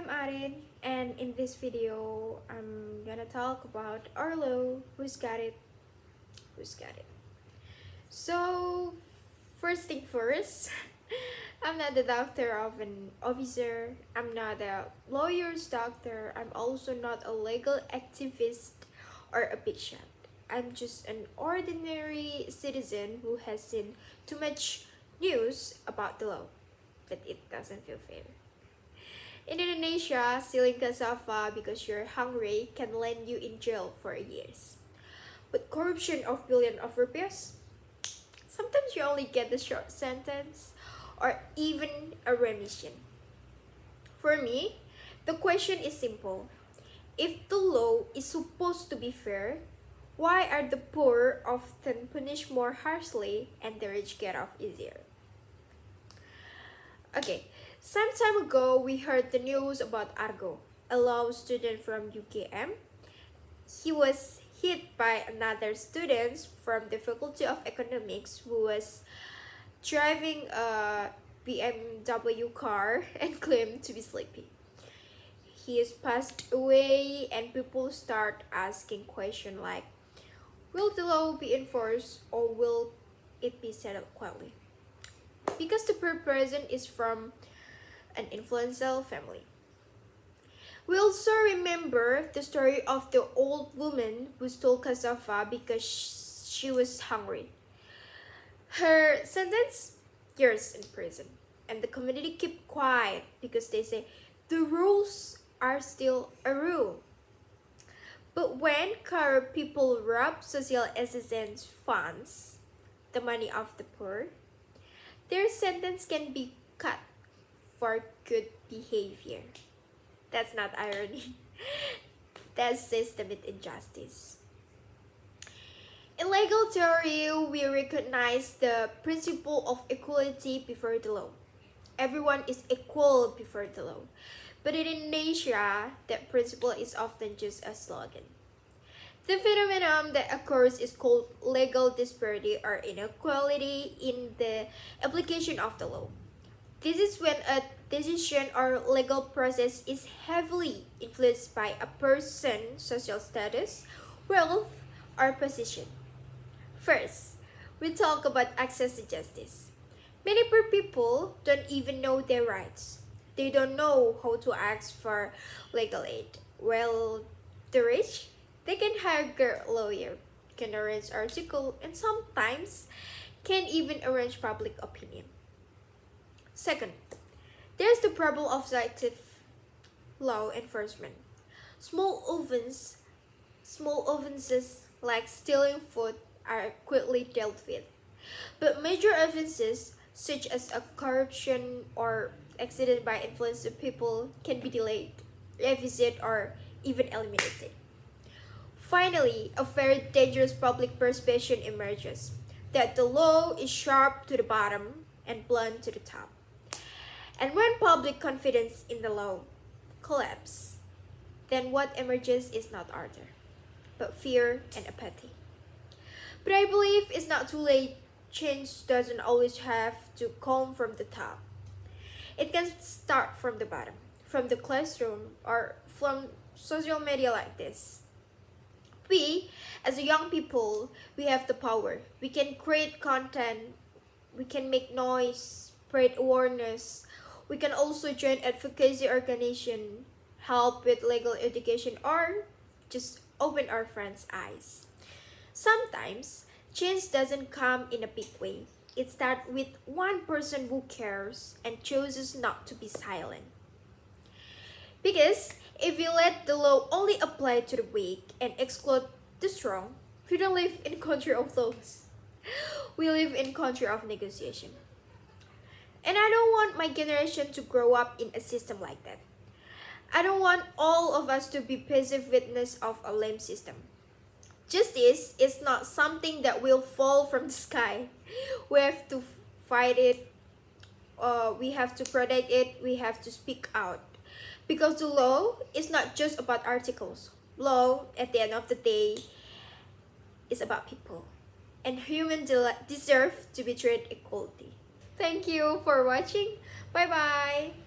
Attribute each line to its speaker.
Speaker 1: I'm Arin, and in this video, I'm gonna talk about Arlo. Who's got it? Who's got it? So, first thing first, I'm not the doctor of an officer. I'm not a lawyer's doctor. I'm also not a legal activist or a big shot. I'm just an ordinary citizen who has seen too much news about the law, but it doesn't feel fair. In Indonesia, stealing cassava because you're hungry can land you in jail for years. But corruption of billions of rupees, sometimes you only get a short sentence or even a remission. For me, the question is simple. If the law is supposed to be fair, why are the poor often punished more harshly and the rich get off easier? Okay, some time ago we heard the news about Argo, a law student from UKM. He was hit by another student from the Faculty of Economics who was driving a BMW car and claimed to be sleepy. He is passed away and people start asking questions like, will the law be enforced or will it be settled quietly? Because the poor person is from an influential family. We also remember the story of the old woman who stole cassava because she was hungry. Her sentence, years in prison. And the community keep quiet because they say the rules are still a rule. But when corrupt people rob social assistance funds, the money of the poor, their sentence can be cut for good behavior. That's not irony. That's systemic injustice. In legal theory, we recognize the principle of equality before the law. Everyone is equal before the law. But in Indonesia, that principle is often just a slogan. The phenomenon that occurs is called legal disparity or inequality in the application of the law. This is when a decision or legal process is heavily influenced by a person's social status, wealth, or position. First, we talk about access to justice. Many poor people don't even know their rights. They don't know how to ask for legal aid. Well, the rich, they can hire a lawyer, can arrange article, and sometimes can even arrange public opinion. Second, there's the problem of selective law enforcement. Small offenses like stealing food are quickly dealt with. But major offenses such as a corruption or accident by influence of people can be delayed, revisited, or even eliminated. Finally, a very dangerous public perception emerges that the law is sharp to the bottom and blunt to the top. And when public confidence in the law collapses, then what emerges is not order, but fear and apathy. But I believe it's not too late. Change doesn't always have to come from the top. It can start from the bottom, from the classroom, or from social media like this. We, as a young people, we have the power. We can create content, we can make noise, spread awareness. We can also join advocacy organization, help with legal education, or just open our friends' eyes. Sometimes, change doesn't come in a big way. It starts with one person who cares and chooses not to be silent. Because if we let the law only apply to the weak and exclude the strong, we don't live in a country of laws. We live in a country of negotiation. And I don't want my generation to grow up in a system like that. I don't want all of us to be passive witness of a lame system. Justice is not something that will fall from the sky. We have to fight it, we have to protect it, we have to speak out. Because the law is not just about articles. Law, at the end of the day, is about people. And humans deserve to be treated equally. Thank you for watching. Bye bye.